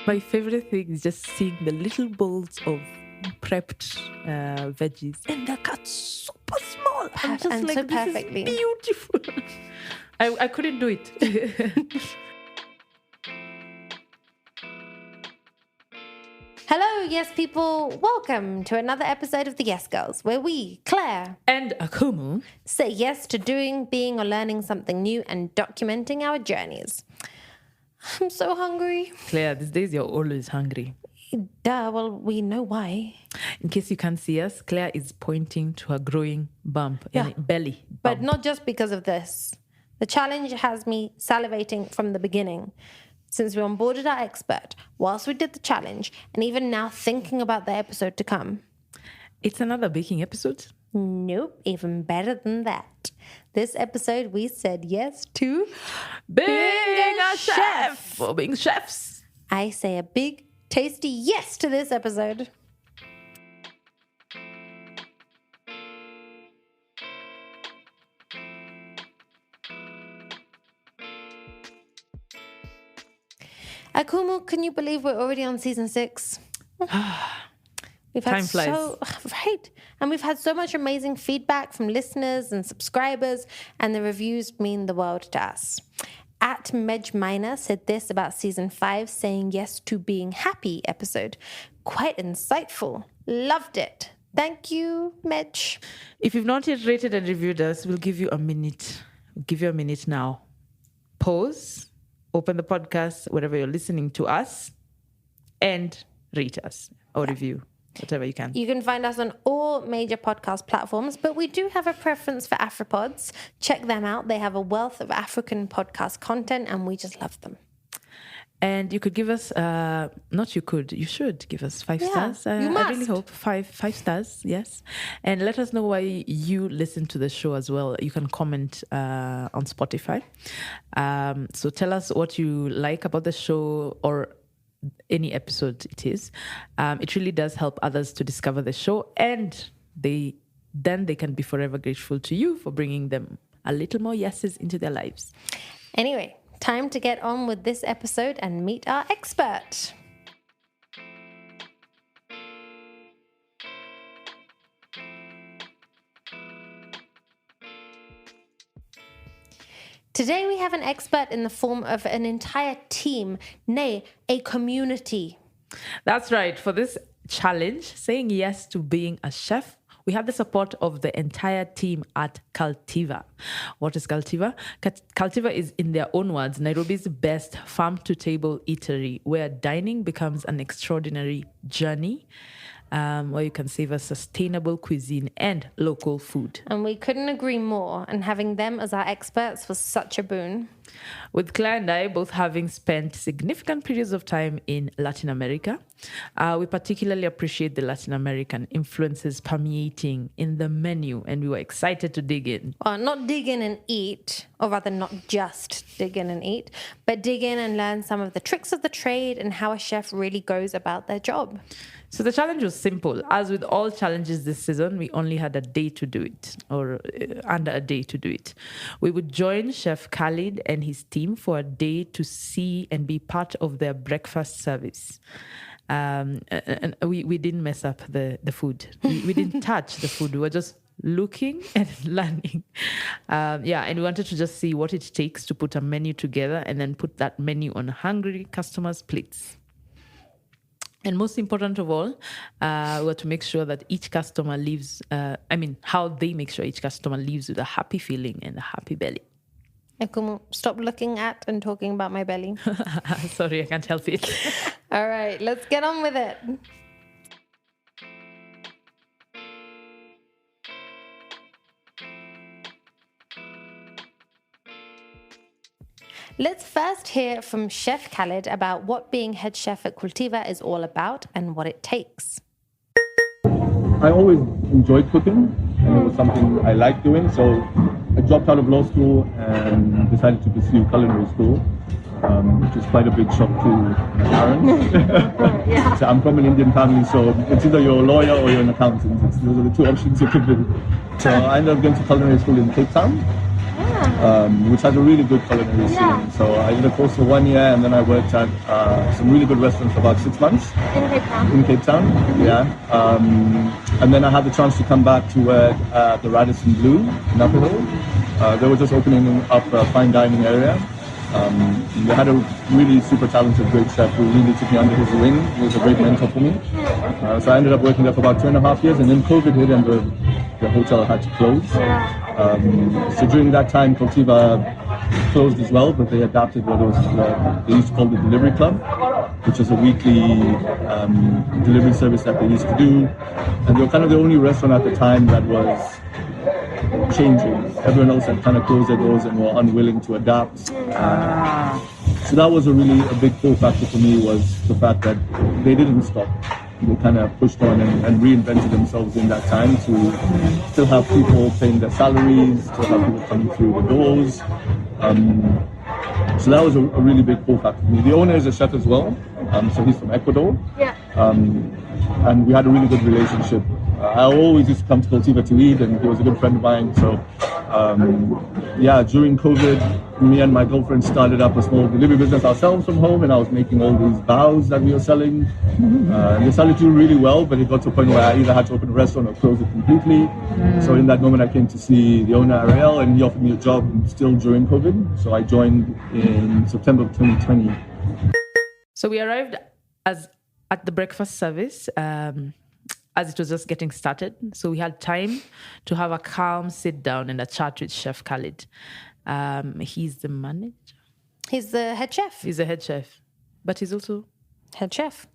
My favorite thing is just seeing the little bowls of prepped veggies, and they're cut super small. I'm just and like, so this perfectly. is beautiful. I couldn't do it. Hello, yes people. Welcome to another episode of the Yes Girls, where we, Claire and Akumu, say yes to doing, being, or learning something new and documenting our journeys. I'm so hungry. Claire, these days you're always hungry. Duh, well, we know why. In case you can't see us, Claire is pointing to her growing bump, belly bump. But not just because of this. The challenge has me salivating from the beginning. Since we onboarded our expert, whilst we did the challenge, and even now thinking about the episode to come. It's another baking episode? Nope, even better than that. This episode, we said yes to being a chef or being chefs. I say a big, tasty yes to this episode. Akumu, can you believe we're already on season 6? We've had Time flies. Right. And we've had so much amazing feedback from listeners and subscribers, and the reviews mean the world to us. At Medj Minor said this about season 5, saying yes to being happy episode. Quite insightful. Loved it. Thank you, Medj. If you've not yet rated and reviewed us, we'll give you a minute. We'll give you a minute now. Pause, open the podcast, wherever you're listening to us, and rate us or review. Whatever you can. You can find us on all major podcast platforms, but we do have a preference for Afropods. Check them out. They have a wealth of African podcast content, and we just love them. And you could give us, you should give us 5 stars. You must. I really hope 5 stars, yes. And let us know why you listen to the show as well. You can comment on Spotify. So tell us what you like about the show or any episode it is. It really does help others to discover the show, and they can be forever grateful to you for bringing them a little more yeses into their lives. Anyway, time to get on with this episode and meet our expert. Today we have an expert in the form of an entire team, nay, a community. That's right. For this challenge, saying yes to being a chef, we have the support of the entire team at Cultiva. What is Cultiva? Cultiva is, in their own words, Nairobi's best farm-to-table eatery, where dining becomes an extraordinary journey, where you can savor sustainable cuisine and local food. And we couldn't agree more, and having them as our experts was such a boon. With Claire and I both having spent significant periods of time in Latin America, we particularly appreciate the Latin American influences permeating in the menu, and we were excited to dig in. Well, not dig in and eat, or rather not just dig in and eat, but dig in and learn some of the tricks of the trade and how a chef really goes about their job. So the challenge was simple. As with all challenges this season, we only had a day to do it, or under a day to do it. We would join Chef Khalid and his team for a day to see and be part of their breakfast service. And we didn't mess up the food. We didn't touch the food. We were just looking and learning. And we wanted to just see what it takes to put a menu together and then put that menu on hungry customers' plates. And most important of all, we were to make sure that each customer leaves, how they make sure each customer leaves with a happy feeling and a happy belly. Akumu, stop looking at and talking about my belly. Sorry, I can't help it. All right, let's get on with it. Let's first hear from Chef Khalid about what being head chef at Cultiva is all about and what it takes. I always enjoyed cooking, and it was something I liked doing, so I dropped out of law school and decided to pursue culinary school, which was quite a big shock to my parents. Yeah. So I'm from an Indian family, so it's either you're a lawyer or you're an accountant. Those are the two options you could be. So I ended up going to culinary school in Cape Town. which has a really good culinary scene. So I did a course for 1 year, and then I worked at some really good restaurants for about 6 months. In Cape Town? In Cape Town, yeah. And then I had the chance to come back to work at the Radisson Blu in Upper Hill. They were just opening up a fine dining area. They had a really super talented, great chef who really took me under his wing. He was a great mentor for me. So I ended up working there for about 2.5 years, and then COVID hit and the hotel had to close. So during that time, Cultiva closed as well, but they adapted what was they used to call the Delivery Club, which was a weekly delivery service that they used to do. And they were kind of the only restaurant at the time that was changing. Everyone else had kind of closed their doors and were unwilling to adapt. So that was a big pull factor for me, was the fact that they didn't stop. They kind of pushed on and reinvented themselves in that time to still have people paying their salaries, still have people coming through the doors. So that was a really big pull factor for me. The owner is a chef as well, so he's from Ecuador. Yeah. And we had a really good relationship. I always used to come to Cultiva to eat, and he was a good friend of mine. So, during COVID, me and my girlfriend started up a small delivery business ourselves from home, and I was making all these baos that we were selling. And they started to do really well, but it got to a point where I either had to open a restaurant or close it completely. So in that moment, I came to see the owner, Ariel, and he offered me a job still during COVID. So I joined in September of 2020. So we arrived at the breakfast service as it was just getting started. So we had time to have a calm sit down and a chat with Chef Khalid. He's the manager. He's the head chef. He's the head chef, but he's also Head chef.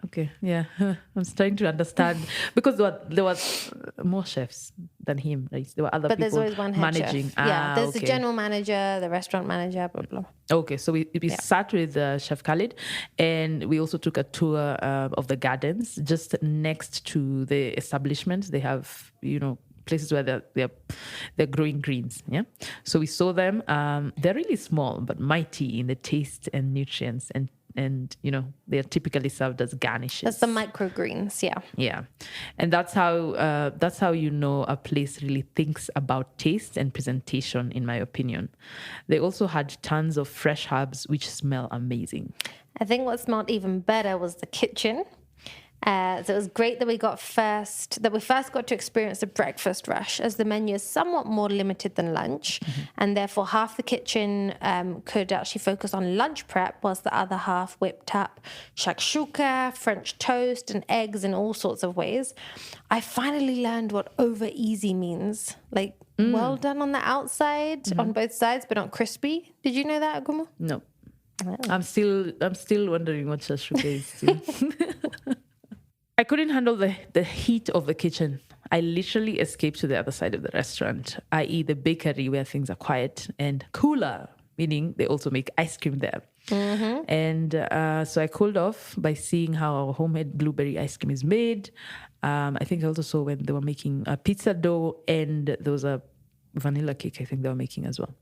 okay. Yeah, I'm trying to understand because there was more chefs than him. Right? There were other But people there's always one head managing. chef. Yeah, there's okay. the general manager, the restaurant manager, blah, blah. Okay, so we sat with Chef Khalid, and we also took a tour of the gardens just next to the establishments. They have, places where they're growing greens. Yeah, so we saw them. They're really small but mighty in the taste and nutrients, and they're typically served as garnishes. That's the microgreens, yeah. Yeah, and that's how a place really thinks about taste and presentation, in my opinion. They also had tons of fresh herbs which smell amazing. I think what smelled even better was the kitchen. So it was great that we first got to experience the breakfast rush, as the menu is somewhat more limited than lunch, and therefore half the kitchen could actually focus on lunch prep, whilst the other half whipped up shakshuka, French toast, and eggs in all sorts of ways. I finally learned what over easy means, like well done on the outside on both sides, but not crispy. Did you know that, Akumu? No, Oh. I'm still wondering what shakshuka is. Still. I couldn't handle the heat of the kitchen. I literally escaped to the other side of the restaurant, i.e. the bakery, where things are quiet and cooler, meaning they also make ice cream there. And so I cooled off by seeing how our homemade blueberry ice cream is made. I think I also saw when they were making a pizza dough, and there was a vanilla cake I think they were making as well.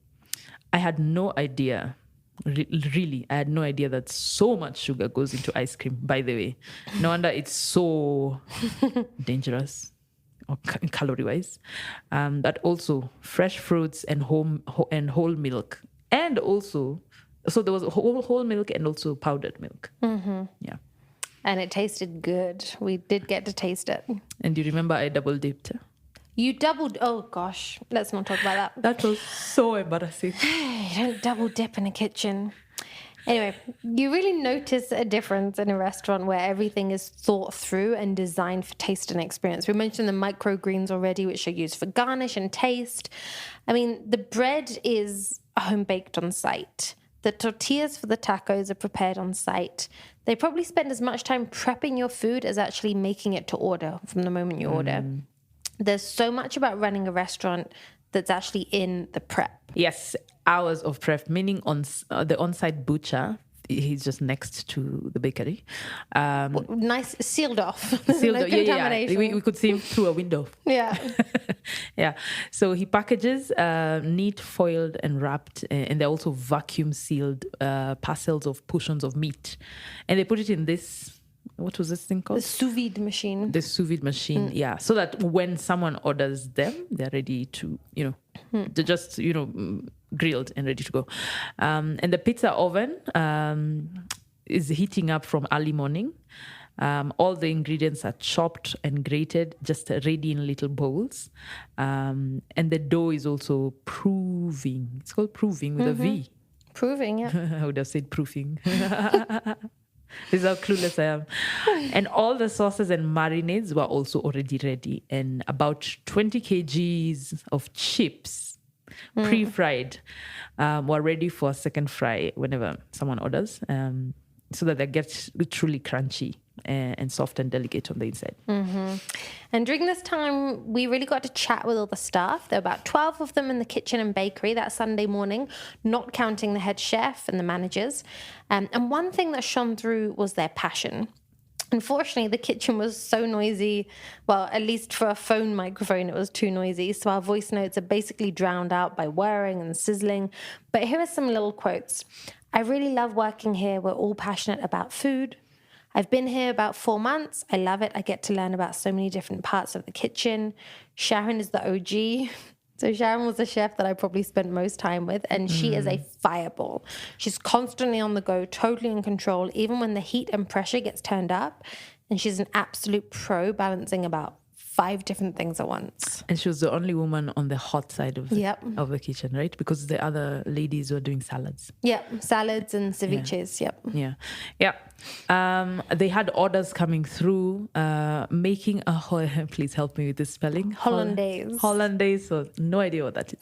I had no idea. Really, I had no idea that so much sugar goes into ice cream, by the way. No wonder it's so dangerous, or calorie-wise. That also fresh fruits and whole milk. And also, so there was whole milk and also powdered milk. Yeah. And it tasted good. We did get to taste it. And do you remember I double dipped? You doubled... Oh, gosh. Let's not talk about that. That was so embarrassing. You don't double dip in a kitchen. Anyway, you really notice a difference in a restaurant where everything is thought through and designed for taste and experience. We mentioned the microgreens already, which are used for garnish and taste. I mean, the bread is home-baked on site. The tortillas for the tacos are prepared on site. They probably spend as much time prepping your food as actually making it to order from the moment you order. There's so much about running a restaurant that's actually in the prep. Yes, hours of prep, meaning the on-site butcher. He's just next to the bakery. Nice, sealed off. Sealed No off. Yeah. contamination. We could see him through a window. Yeah. Yeah. So he packages neat, foiled, and wrapped, and they're also vacuum sealed parcels of portions of meat, and they put it in this what was this thing The called? sous vide machine. The sous vide machine, yeah. So that when someone orders them, they're ready to, they're just, grilled and ready to go. And the pizza oven is heating up from early morning. All the ingredients are chopped and grated, just ready in little bowls. And the dough is also proving. It's called proving with a V. Proving, yeah. I would have said proofing. This is how clueless I am. And all the sauces and marinades were also already ready. And about 20 kgs of chips, pre-fried, were ready for a second fry whenever someone orders, so that they get truly crunchy and soft and delicate on the inside. And during this time, we really got to chat with all the staff. There were about 12 of them in the kitchen and bakery that Sunday morning, not counting the head chef and the managers. And one thing that shone through was their passion. Unfortunately, the kitchen was so noisy. Well, at least for a phone microphone, it was too noisy. So our voice notes are basically drowned out by whirring and sizzling. But here are some little quotes. I really love working here. We're all passionate about food. I've been here about 4 months. I love it. I get to learn about so many different parts of the kitchen. Sharon is the OG. So Sharon was the chef that I probably spent most time with, and she is a fireball. She's constantly on the go, totally in control, even when the heat and pressure gets turned up. And she's an absolute pro, balancing about 5 different things at once. And she was the only woman on the hot side of the kitchen, right? Because the other ladies were doing salads. Yep, salads and ceviches, Yeah. They had orders coming through, making please help me with the spelling. Hollandaise sauce. No idea what that is.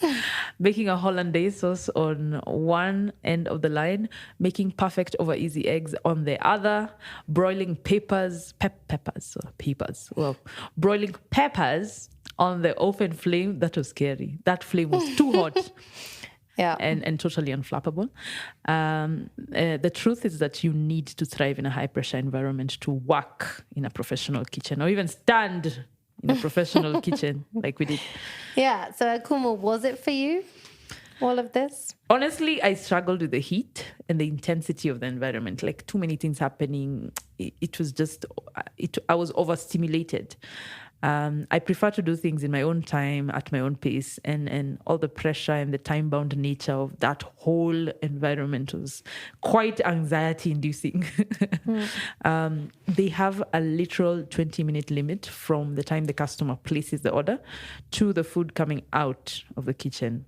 Making a hollandaise sauce on one end of the line, making perfect over easy eggs on the other, broiling broiling peppers on the open flame. That was scary. That flame was too hot. And totally unflappable. The truth is that you need to thrive in a high pressure environment to work in a professional kitchen, or even stand in a professional kitchen like we did. Yeah. So Akumu, was it for you, all of this? Honestly, I struggled with the heat and the intensity of the environment. Like, too many things happening. It was just, I was overstimulated. I prefer to do things in my own time, at my own pace, and all the pressure and the time-bound nature of that whole environment was quite anxiety-inducing. They have a literal 20-minute limit from the time the customer places the order to the food coming out of the kitchen.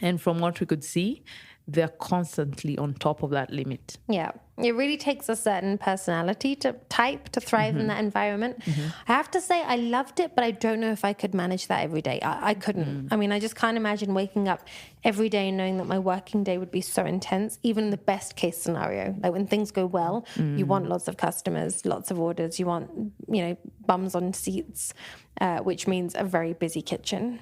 And from what we could see, they're constantly on top of that limit. Yeah. It really takes a certain personality type to thrive in that environment. I have to say I loved it, but I don't know if I could manage that every day. I couldn't. I mean, I just can't imagine waking up every day and knowing that my working day would be so intense, even in the best case scenario. Like, when things go well, you want lots of customers, lots of orders. You want, bums on seats, which means a very busy kitchen.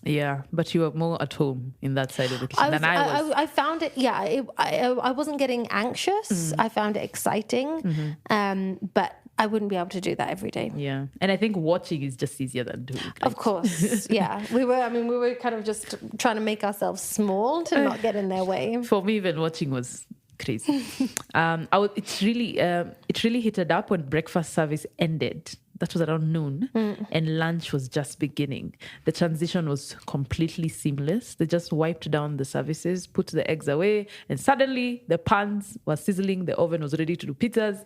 Yeah, but you were more at home in that side of the kitchen than I was. I found it, I wasn't getting anxious. I found it exciting, but I wouldn't be able to do that every day. Yeah, and I think watching is just easier than doing. Right? Of course, yeah. We were kind of just trying to make ourselves small to not get in their way. For me, even watching was crazy. It really heated up when breakfast service ended. That was around noon, and lunch was just beginning. The transition was completely seamless. They just wiped down the services, put the eggs away, and suddenly the pans were sizzling. The oven was ready to do pizzas,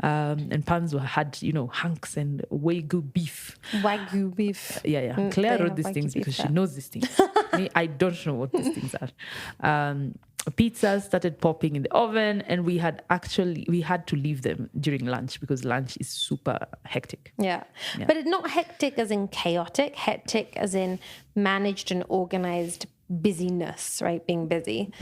and pans had hunks and Wagyu beef. Yeah. Claire wrote these things because she knows these things. Me, I don't know what these things are. Pizzas started popping in the oven, and we had to leave them during lunch because lunch is super hectic. Yeah. But it's not hectic as in chaotic, hectic as in managed and organized busyness, right? Being busy.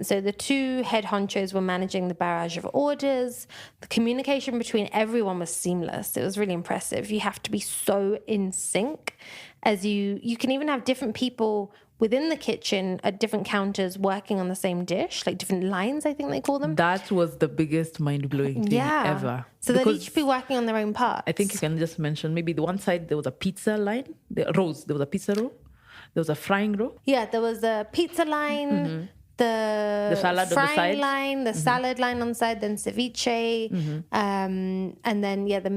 So the 2 head honchos were managing the barrage of orders. The communication between everyone was seamless. It was really impressive. You have to be so in sync, as you can even have different people within the kitchen at different counters working on the same dish, like different lines, I think they call them. That was the biggest mind-blowing thing ever. So they'll each be working on their own parts. I think you can just mention maybe the one side there was a pizza line, there was a pizza row, there was a frying row. Yeah, there was a pizza line, The salad on the frying side? line, the salad line on the side, then ceviche, and then the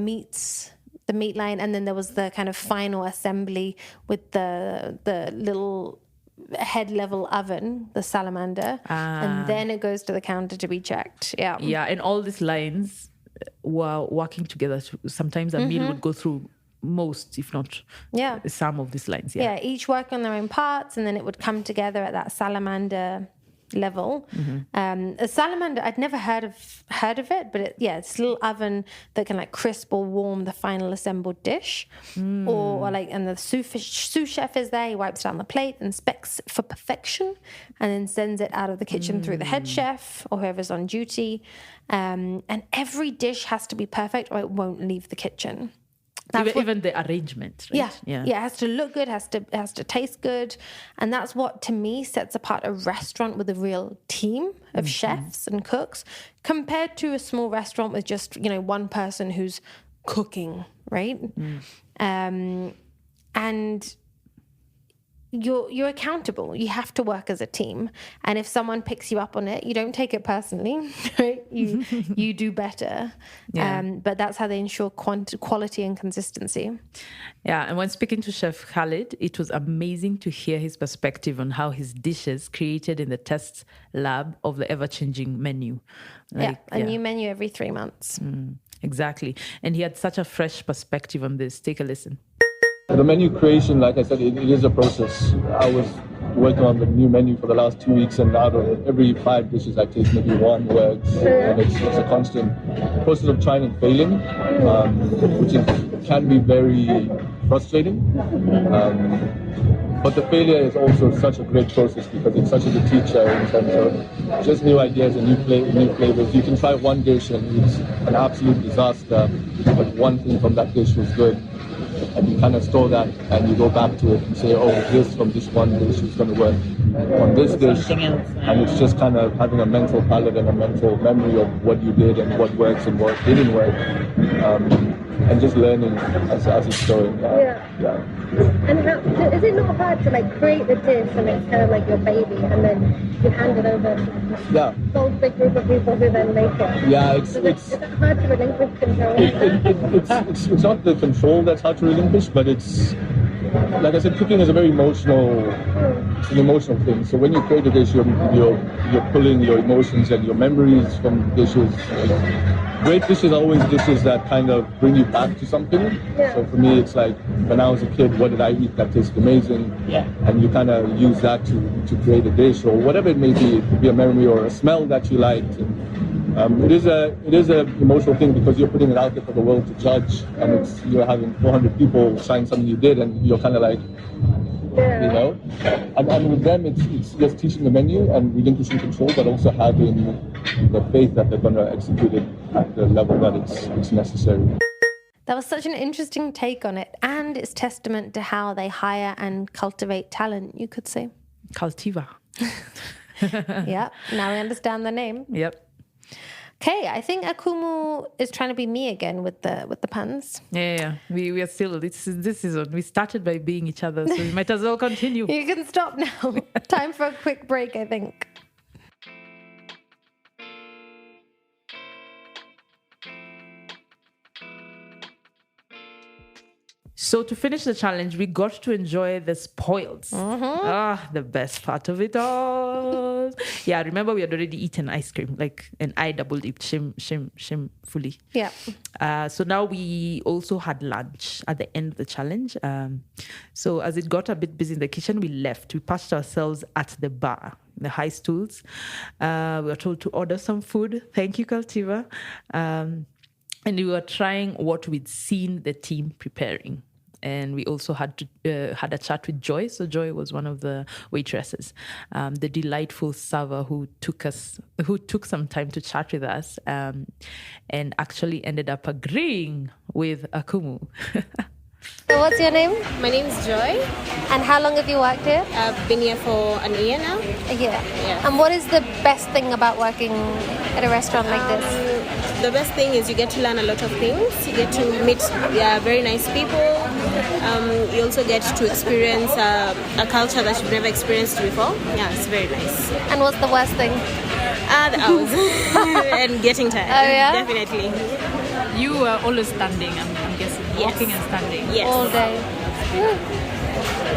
meat line, and then there was the kind of final assembly with the little head level oven, the salamander, and then it goes to the counter to be checked. Yeah, and all these lines were working together. Sometimes a meal would go through most, if not some of these lines. Each work on their own parts, and then it would come together at that salamander level. A salamander, I'd never heard of it, but it's a little oven that can like crisp or warm the final assembled dish. Or like, and the sous chef is there, he wipes down the plate, inspects for perfection, and then sends it out of the kitchen through the head chef or whoever's on duty. And every dish has to be perfect or it won't leave the kitchen. Even the arrangement, right? Yeah, it has to look good, has to taste good, and that's what to me sets apart a restaurant with a real team of chefs and cooks compared to a small restaurant with just one person who's cooking, right? And you're accountable. You have to work as a team, and if someone picks you up on it, you don't take it personally, right? You do better. But that's how they ensure quality and consistency. Yeah, and when speaking to Chef Khalid, it was amazing to hear his perspective on how his dishes created in the test lab of the ever-changing menu. A new menu every 3 months. Exactly, and he had such a fresh perspective on this. Take a listen. The menu creation, like I said, it is a process. I was working on the new menu for the last 2 weeks, and out of every 5 dishes I take maybe one works, and it's a constant process of trying and failing, which can be very frustrating. But the failure is also such a great process because it's such a good teacher in terms of just new ideas and new flavors. You can try one dish and it's an absolute disaster, but one thing from that dish was good. And you kind of store that and you go back to it and say, oh, this from this one dish is going to work on this dish. And it's just kind of having a mental palette and a mental memory of what you did and what works and what didn't work. And just learning as it's going. And how, is it not hard to like create the dish and it's kind of like your baby and then you hand it over to a whole big group of people who then make it? Yeah, is it hard to relinquish control? It's not the control that's hard to relinquish, but it's, like I said, cooking is a very emotional thing. So when you create a dish, you're pulling your emotions and your memories from dishes. Great dishes are always dishes that kind of bring you back to something. So for me, it's like when I was a kid, what did I eat that tasted amazing? And you kind of use that to create a dish or whatever it may be. It could be a memory or a smell that you liked. And, it is a emotional thing because you're putting it out there for the world to judge, and you're having 400 people trying something you did, and you're kind of like, And with them, it's just teaching the menu and relinquishing control, but also having the faith that they're going to execute it at the level that it's necessary. That was such an interesting take on it, and it's testament to how they hire and cultivate talent, you could say. Cultiva. Yep, now we understand the name. Yep. Okay, I think Akumu is trying to be me again with the puns. Yeah. We are still, this season, we started by being each other, so we might as well continue. You can stop now. Time for a quick break, I think. So to finish the challenge, we got to enjoy the spoils. The best part of it all. Yeah, remember we had already eaten ice cream, and I double dipped shamefully. Yeah. So now we also had lunch at the end of the challenge. So as it got a bit busy in the kitchen, we left. We patched ourselves at the bar, the high stools. We were told to order some food. Thank you, Cultiva. And we were trying what we'd seen the team preparing. And we also had a chat with Joy. So Joy was one of the waitresses, the delightful server who took some time to chat with us, and actually ended up agreeing with Akumu. So what's your name? My name is Joy. And how long have you worked here? I've been here for an year now. A year. Yeah. And what is the best thing about working at a restaurant like this? The best thing is you get to learn a lot of things. You get to meet very nice people. You also get to experience a culture that you've never experienced before. Yeah, it's very nice. And what's the worst thing? The hours and getting tired. Oh, yeah? Definitely. You are always standing, I'm guessing. Yes. Walking and standing. Yes. All day.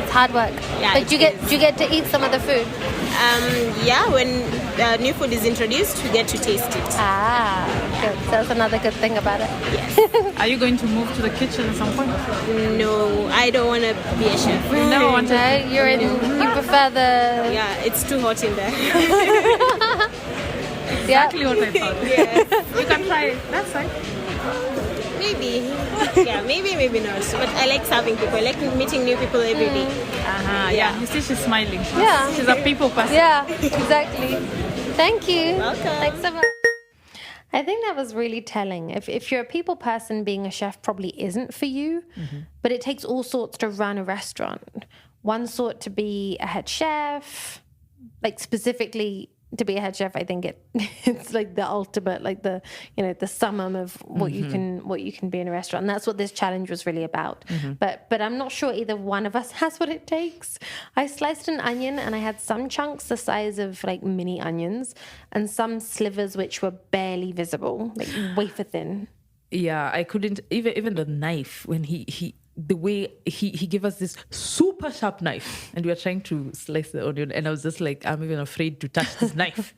It's hard work. Yeah, But do you get to eat some of the food? Yeah, when new food is introduced, you get to taste it. Ah, good. So that's another good thing about it. Yes. Are you going to move to the kitchen at some point? No, I don't want to be a chef. You never want to. No, you prefer the... Yeah, it's too hot in there. Exactly what I thought. Yes. You can try it. That's fine. Maybe. Yeah, maybe not. But I like serving people. I like meeting new people every day. Yeah. You see, she's smiling. Yeah. She's a people person. Yeah, exactly. Thank you. Welcome. Thanks so much. I think that was really telling. If you're a people person, being a chef probably isn't for you, but it takes all sorts to run a restaurant. One sort to be a head chef, like specifically to be a head chef. I think it's like the ultimate, like the summum of what you can be in a restaurant. And that's what this challenge was really about. But I'm not sure either one of us has what it takes. I sliced an onion and I had some chunks the size of like mini onions and some slivers which were barely visible, like wafer thin. Yeah, I couldn't even the knife when the way he gave us this super sharp knife and we were trying to slice the onion and I was just like, I'm even afraid to touch this knife.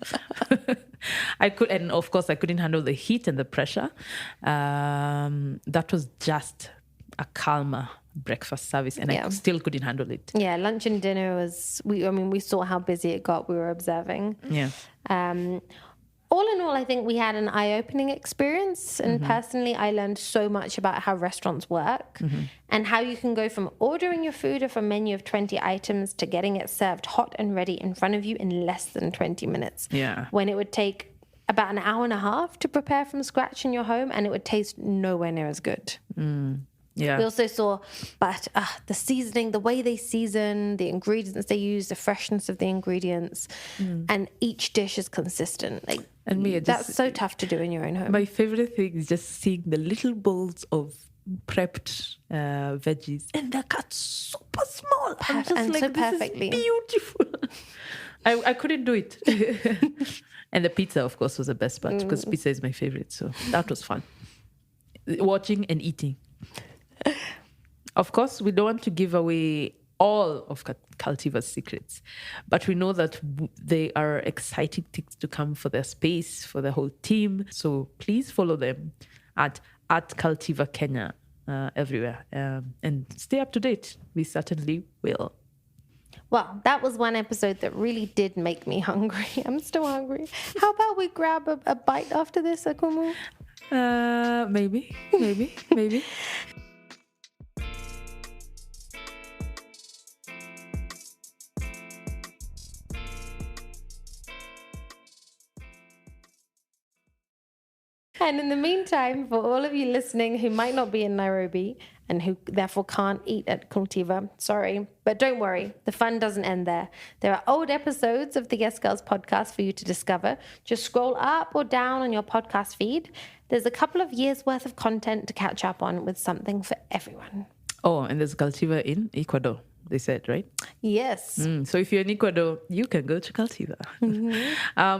And of course I couldn't handle the heat and the pressure. That was just a calmer breakfast service and I still couldn't handle it. Yeah, lunch and dinner was, we saw how busy it got. We were observing. Yeah. All in all, I think we had an eye-opening experience. And personally, I learned so much about how restaurants work and how you can go from ordering your food off a menu of 20 items to getting it served hot and ready in front of you in less than 20 minutes. Yeah. When it would take about an hour and a half to prepare from scratch in your home and it would taste nowhere near as good. Yeah. We also saw, the seasoning, the way they season, the ingredients they use, the freshness of the ingredients, and each dish is consistent. Like, and that's so tough to do in your own home. My favorite thing is just seeing the little bowls of prepped veggies, and they're cut super small. I'm just and like, so this perfectly. is beautiful. I couldn't do it. And the pizza, of course, was the best part because pizza is my favorite. So that was fun. Watching and eating. Of course, we don't want to give away all of Cultiva's secrets, but we know that they are exciting things to come for their space, for the whole team. So please follow them at Cultiva Kenya everywhere and stay up to date. We certainly will. Well, that was one episode that really did make me hungry. I'm still hungry. How about we grab a bite after this, Akumu? Maybe. And in the meantime, for all of you listening who might not be in Nairobi and who therefore can't eat at Cultiva, sorry, but don't worry, the fun doesn't end there. There are old episodes of the Yes Girls podcast for you to discover. Just scroll up or down on your podcast feed. There's a couple of years worth of content to catch up on with something for everyone. Oh, and there's Cultiva in Ecuador, they said, right? Yes. So if you're in Ecuador, you can go to Cultiva.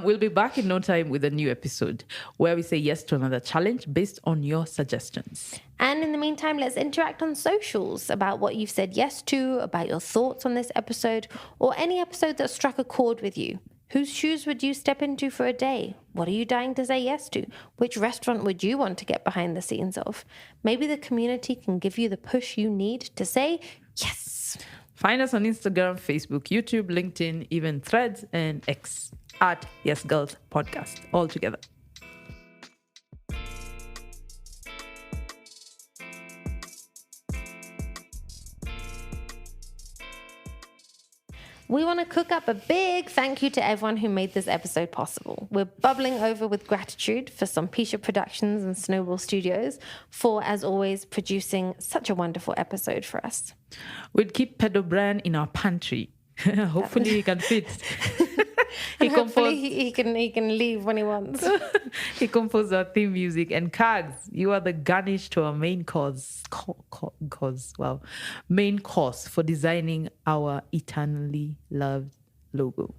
We'll be back in no time with a new episode where we say yes to another challenge based on your suggestions. And in the meantime, let's interact on socials about what you've said yes to, about your thoughts on this episode, or any episode that struck a chord with you. Whose shoes would you step into for a day? What are you dying to say yes to? Which restaurant would you want to get behind the scenes of? Maybe the community can give you the push you need to say yes. Find us on Instagram, Facebook, YouTube, LinkedIn, even Threads and X at Yes Girls Podcast, all together. We want to cook up a big thank you to everyone who made this episode possible. We're bubbling over with gratitude for Sampisha Productions and Snowball Studios for, as always, producing such a wonderful episode for us. We'd keep Pedro Brand in our pantry. Hopefully he can fit. He Hopefully composed, he can leave when he wants. he composed our theme music. And Kags, you are the garnish to our main main course for designing our eternally loved logo.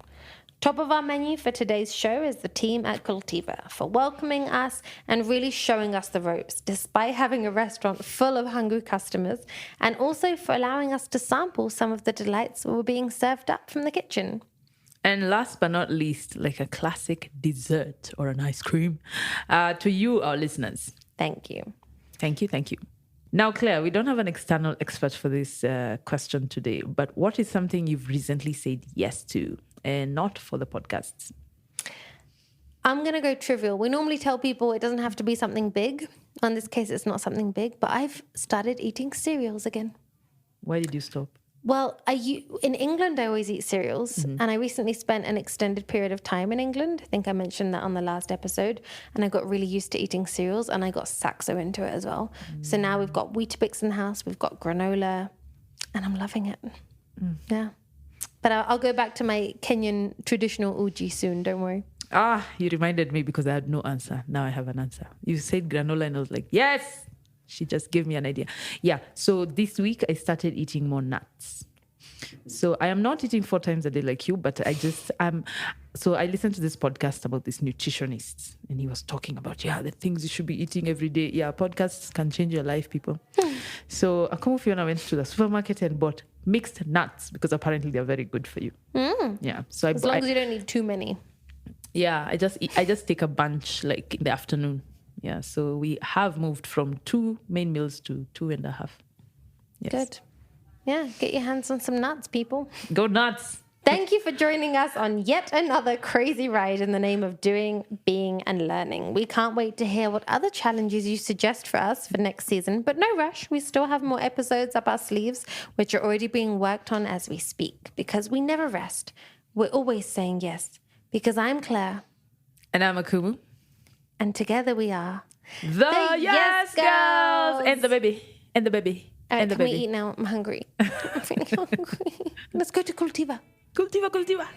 Top of our menu for today's show is the team at Cultiva for welcoming us and really showing us the ropes, despite having a restaurant full of hungry customers, and also for allowing us to sample some of the delights that were being served up from the kitchen. And last but not least, like a classic dessert or an ice cream, to you, our listeners. Thank you. Thank you. Thank you. Now, Claire, we don't have an external expert for this question today, but what is something you've recently said yes to and not for the podcasts? I'm going to go trivial. We normally tell people it doesn't have to be something big. In this case, it's not something big, but I've started eating cereals again. Why did you stop? Well, in England, I always eat cereals. And I recently spent an extended period of time in England. I think I mentioned that on the last episode. And I got really used to eating cereals and I got Saxo into it as well. So now we've got Weetabix in the house. We've got granola and I'm loving it. Yeah. But I'll go back to my Kenyan traditional uji soon. Don't worry. You reminded me because I had no answer. Now I have an answer. You said granola and I was like, yes. She just gave me an idea. Yeah. So this week I started eating more nuts. So I am not eating 4 times a day like you, but so I listened to this podcast about this nutritionist and he was talking about, the things you should be eating every day. Yeah, podcasts can change your life, people. So Akumu Fiona went to the supermarket and bought mixed nuts because apparently they're very good for you. Yeah. So as long as you don't need too many. Yeah, I just take a bunch like in the afternoon. Yeah, so we have moved from 2 main meals to 2.5. Yes. Good. Yeah, get your hands on some nuts, people. Go nuts. Thank you for joining us on yet another crazy ride in the name of doing, being, and learning. We can't wait to hear what other challenges you suggest for us for next season, but no rush. We still have more episodes up our sleeves, which are already being worked on as we speak, because we never rest. We're always saying yes, because I'm Claire. And I'm Akumu. And together we are the Yes Girls! And the baby. And the baby. All right, and the can baby. we eat now? I'm hungry. I'm feeling hungry. Let's go to Cultiva. Cultiva.